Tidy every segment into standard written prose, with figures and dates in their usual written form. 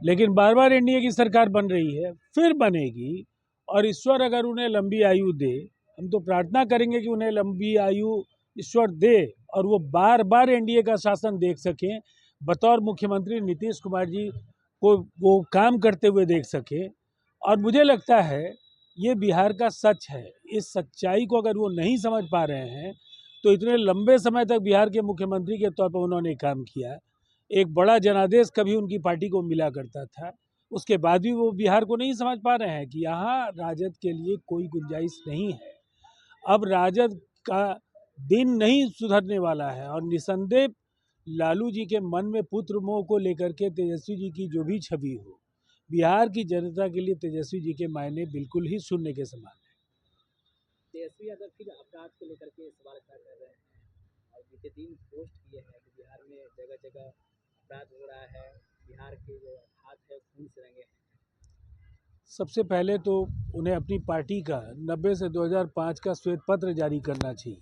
लेकिन बार बार एनडीए की सरकार बन रही है, फिर बनेगी, और ईश्वर अगर उन्हें लंबी आयु दे, हम तो प्रार्थना करेंगे कि उन्हें लंबी आयु ईश्वर दे और वो बार बार एनडीए का शासन देख सकें, बतौर मुख्यमंत्री नीतीश कुमार जी को वो काम करते हुए देख सकें। और मुझे लगता है ये बिहार का सच है, इस सच्चाई को अगर वो नहीं समझ पा रहे हैं तो इतने लंबे समय तक बिहार के मुख्यमंत्री के तौर पर उन्होंने काम किया, एक बड़ा जनादेश कभी उनकी पार्टी को मिला करता था, उसके बाद भी वो बिहार को नहीं समझ पा रहे हैं कि यहाँ राजद के लिए कोई गुंजाइश नहीं है। अब राजद का दिन नहीं सुधरने वाला है और निसंदेह लालू जी के मन में पुत्र मोह को लेकर के तेजस्वी जी की जो भी छवि हो, बिहार की जनता के लिए तेजस्वी जी के मायने बिल्कुल ही शून्य के समान है। तेजस्वी यादव फिर अपराध को लेकर के सवाल खड़ा कर रहे हैं और बीते दिन पोस्ट किए हैं कि बिहार में जगह जगह अपराध हो रहा है, बिहार के जो हाथ है खून से रंगे हैं। सबसे पहले तो उन्हें अपनी पार्टी का 90 से 2005 का श्वेत पत्र जारी करना चाहिए।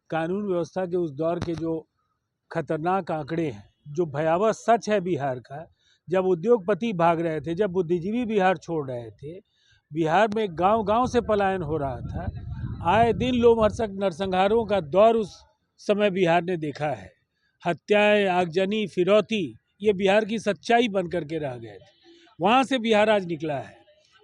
कानून व्यवस्था के उस दौर के जो खतरनाक आंकड़े हैं, जो भयावह सच है बिहार का, जब उद्योगपति भाग रहे थे, जब बुद्धिजीवी बिहार छोड़ रहे थे, बिहार में गांव-गांव से पलायन हो रहा था, आए दिन लोमहर्षक नरसंहारों का दौर उस समय बिहार ने देखा है। हत्याएं, आगजनी, फिरौती, ये बिहार की सच्चाई बन करके रह गए थे। वहाँ से बिहार आज निकला है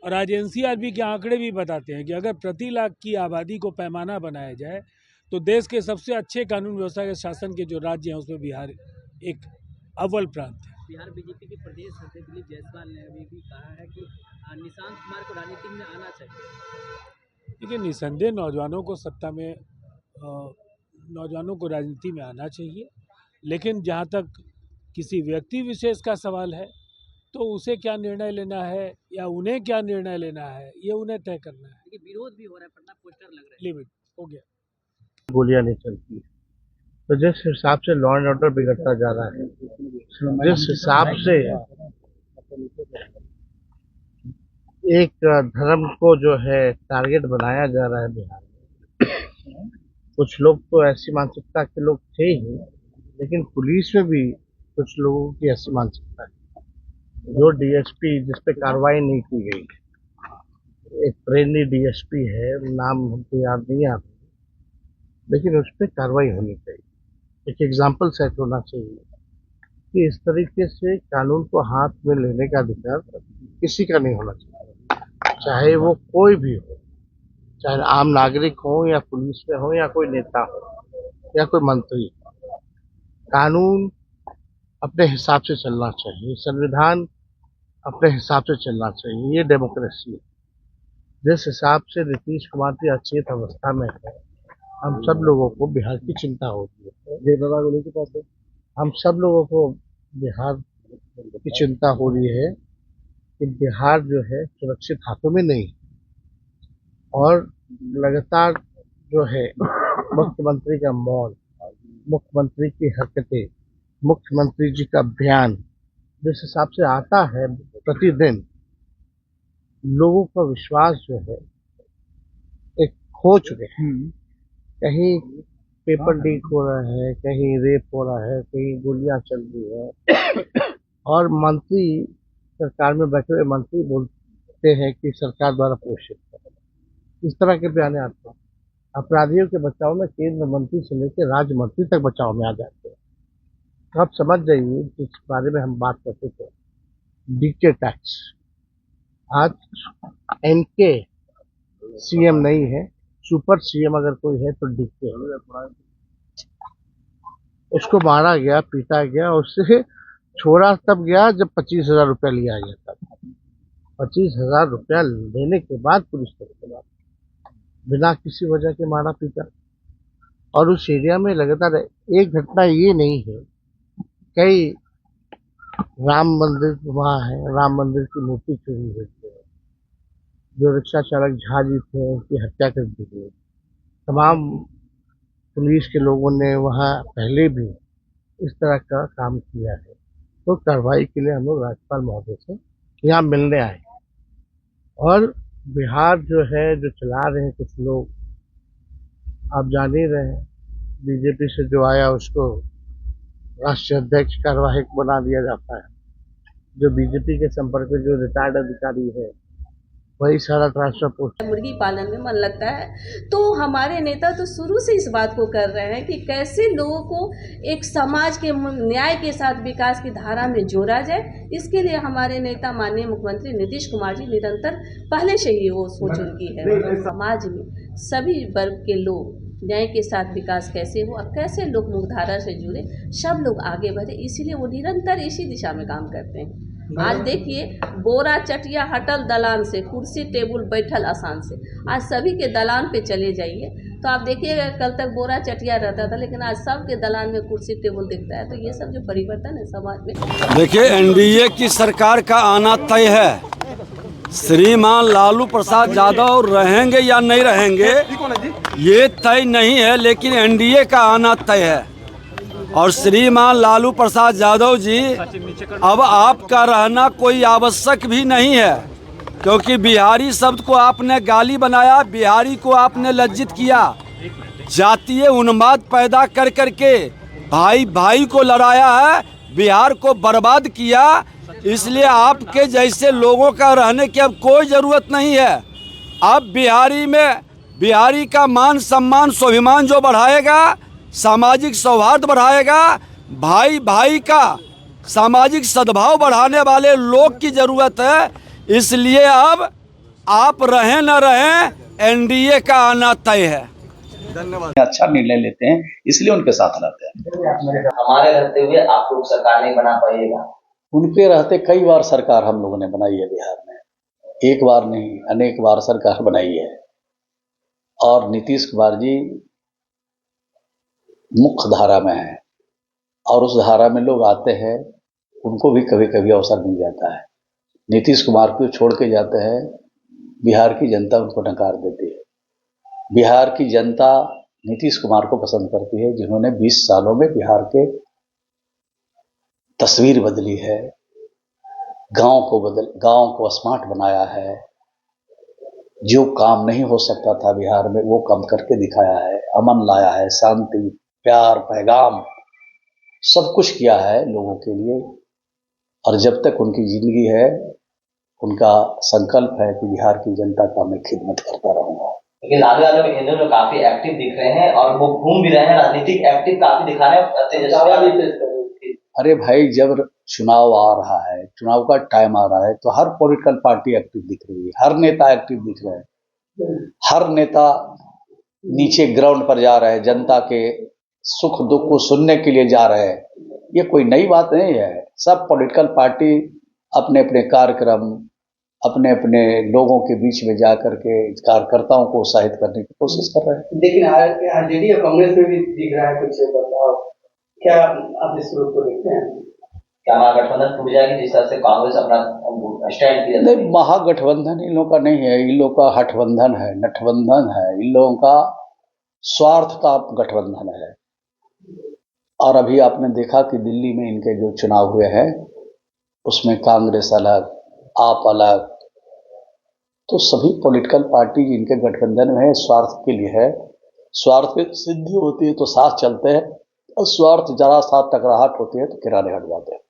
और आज एनसीआरबी के आंकड़े भी बताते हैं कि अगर प्रति लाख की आबादी को पैमाना बनाया जाए तो देश के सबसे अच्छे कानून व्यवस्था के शासन के जो राज्य हैं उसमें बिहार एक अव्वल प्रांत है। बिहार बीजेपी के प्रदेश अध्यक्ष दिलीप जायसवाल ने अभी भी कहा है कि निशांत कुमार को राजनीति में आना चाहिए। देखिए, निसंदेह नौजवानों को सत्ता में, नौजवानों को राजनीति में आना चाहिए, लेकिन जहाँ तक किसी व्यक्ति विशेष का सवाल है तो उसे क्या निर्णय लेना है या उन्हें क्या निर्णय लेना है ये उन्हें तय करना है। लेकिन विरोध भी हो रहा है, पटना पोस्टर लग रहे हैं। लिमिट हो गया, गोलियां नहीं चलती। तो जिस हिसाब से लॉ एंड ऑर्डर बिगड़ता जा रहा है, जिस हिसाब से एक धर्म को जो है टारगेट बनाया जा रहा है बिहार में, कुछ लोग तो ऐसी मानसिकता के लोग थे ही, लेकिन पुलिस में भी कुछ लोगों की ऐसी मानसिकता है। जो डीएसपी जिस पे कार्रवाई नहीं की गई, एक ट्रेनी डीएसपी है, नाम हमको याद नहीं आता, लेकिन उस पर कार्रवाई होनी चाहिए। एक एग्जाम्पल सेट होना चाहिए कि इस तरीके से कानून को हाथ में लेने का अधिकार किसी का नहीं होना चाहिए, चाहे वो कोई भी हो, चाहे आम नागरिक हो या पुलिस में हो या कोई नेता हो या कोई मंत्री। कानून अपने हिसाब से चलना चाहिए, संविधान अपने हिसाब से चलना चाहिए, ये डेमोक्रेसी है। जिस हिसाब से नीतीश कुमार की अचेत अवस्था में है, हम सब लोगों को बिहार की चिंता होती है। हम सब लोगों को बिहार की चिंता हो रही है कि बिहार जो है सुरक्षित हाथों में नहीं, और लगातार जो है मुख्यमंत्री का मौन, मुख्यमंत्री की हरकतें, मुख्यमंत्री जी का बयान जिस हिसाब से आता है प्रतिदिन, लोगों का विश्वास जो है एक खो चुके हैं। कहीं पेपर लीक हो रहा है, कहीं रेप हो रहा है, कहीं गोलियां चल रही है, और मंत्री, सरकार में बैठे हुए मंत्री बोलते हैं कि सरकार द्वारा पोषित है। इस तरह के बयान आते हैं। अपराधियों के बचाव में केंद्र मंत्री से लेकर राज्य मंत्री तक बचाव में आ जाते हैं। तो आप समझ जाइए जिस बारे में हम बात करते थे, डीके टैक्स, आज एनके सीएम नहीं है, सुपर सीएम अगर कोई है तो डीके है। उसको मारा गया, पीटा गया, उससे छोड़ा तब गया जब 25,000 रुपया लिया गया था। 25,000 रुपया लेने के बाद पुलिस के बाद बिना किसी वजह के मारा पीटा। और उस एरिया में लगातार एक घटना ये नहीं है, कई राम मंदिर वहाँ है, राम मंदिर की मूर्ति चोरी हुई है, जो रिक्शा चालक झा जी थे उनकी हत्या कर दी गई। तमाम पुलिस के लोगों ने वहाँ पहले भी इस तरह का काम किया है। तो कार्रवाई के लिए हम लोग राज्यपाल महोदय से यहाँ मिलने आए, और बिहार जो है जो चला रहे हैं कुछ लोग, आप जान ही रहे हैं, बीजेपी से जो आया उसको राष्ट्रीय अध्यक्ष कार्यवाहक बना दिया जाता है। जो बीजेपी के संपर्क में जो रिटायर्ड अधिकारी है वही सारा ट्रांसफर पोस्ट। मुर्गी पालन में मन लगता है, तो हमारे नेता तो शुरू से इस बात को कर रहे हैं कि कैसे लोगों को एक समाज के न्याय के साथ विकास की धारा में जोड़ा जाए। इसके लिए हमारे नेता माननीय मुख्यमंत्री नीतीश कुमार जी निरंतर पहले से ही वो सोच उनकी है। समाज में सभी वर्ग के लोग न्याय के साथ विकास कैसे हो और कैसे लोग मुख्यधारा से जुड़े, सब लोग आगे बढ़े, इसीलिए वो निरंतर इसी दिशा में काम करते हैं। आज देखिए, बोरा चटिया हटल दलान से, कुर्सी टेबुल बैठल आसान से। आज सभी के दलान पे चले जाइए तो आप देखिएगा, कल तक बोरा चटिया रहता था, लेकिन आज सबके दलान में कुर्सी टेबुल दिखता है। तो ये सब जो परिवर्तन है समाज में। देखिए, एनडीए की सरकार का आना तय है। श्रीमान लालू प्रसाद यादव रहेंगे या नहीं रहेंगे ये तय नहीं है, लेकिन एनडीए का आना तय है। और श्रीमान लालू प्रसाद यादव जी, अब आपका रहना कोई आवश्यक भी नहीं है, क्योंकि बिहारी शब्द को आपने गाली बनाया, बिहारी को आपने लज्जित किया, जातीय उन्माद पैदा कर करके भाई भाई को लड़ाया है, बिहार को बर्बाद किया। इसलिए आपके जैसे लोगों का रहने की अब कोई ज़रूरत नहीं है। अब बिहारी का मान सम्मान स्वाभिमान जो बढ़ाएगा, सामाजिक सौहार्द बढ़ाएगा, भाई भाई का सामाजिक सद्भाव बढ़ाने वाले लोग की ज़रूरत है। इसलिए अब आप रहें न रहें, एनडीए का आना तय है। धन्यवाद। अच्छा निर्णय लेते हैं, इसलिए उनके साथ रहते हैं। हमारे रहते हुए आप लोग सरकार नहीं बना पाइएगा। उनके रहते कई बार सरकार हम लोगों ने बनाई है बिहार में, एक बार नहीं अनेक बार सरकार बनाई है। और नीतीश कुमार जी मुख्य धारा में है, और उस धारा में लोग आते हैं, उनको भी कभी कभी अवसर मिल जाता है। नीतीश कुमार को छोड़ के जाते हैं, बिहार की जनता उनको नकार देती है। बिहार की जनता नीतीश कुमार को पसंद करती है, जिन्होंने 20 सालों में बिहार के तस्वीर बदली है, गांव को स्मार्ट बनाया है। जो काम नहीं हो सकता था बिहार में, वो काम करके दिखाया है, अमन लाया है, शांति, प्यार, पैगाम सब कुछ किया है लोगों के लिए। और जब तक उनकी जिंदगी है, उनका संकल्प है कि बिहार की जनता का मैं खिदमत करता रहूंगा। लेकिन लालू यादव इन दिनों काफी एक्टिव दिख रहे हैं और वो घूम भी रहे हैं, राजनीतिक एक्टिव काफी दिखा रहे हैं। अरे भाई, जब चुनाव आ रहा है, चुनाव का टाइम आ रहा है, तो हर पॉलिटिकल पार्टी एक्टिव दिख रही है, हर नेता एक्टिव दिख रहे हैं, हर नेता नीचे ग्राउंड पर जा रहे हैं, जनता के सुख दुख को सुनने के लिए जा रहे हैं। ये कोई नई बात नहीं है। सब पॉलिटिकल पार्टी अपने अपने कार्यक्रम, अपने अपने लोगों के बीच में जा करके कार्यकर्ताओं को उत्साहित करने की कोशिश कर रहे हैं। लेकिन आरजेडी और कांग्रेस में भी दिख रहा है कुछ बदलाव, क्या आप इस रूप को देखते हैं? क्या महागठबंधन टूट जाएगी जिस तरह से कांग्रेस अपना स्टैंड किया? नहीं, महागठबंधन इन लोगों का नहीं है, इन लोगों का हठबंधन है, नठबंधन है, इन लोगों का स्वार्थ का गठबंधन है। और अभी आपने देखा कि दिल्ली में इनके जो चुनाव हुए हैं, उसमें कांग्रेस अलग, आप अलग, तो सभी पॉलिटिकल पार्टी जिनके गठबंधन में है, स्वार्थ के लिए है। स्वार्थ की सिद्धि होती है तो साथ चलते हैं, और स्वार्थ जरा साथ टकराहट होती है तो किनारे हट जाते हैं।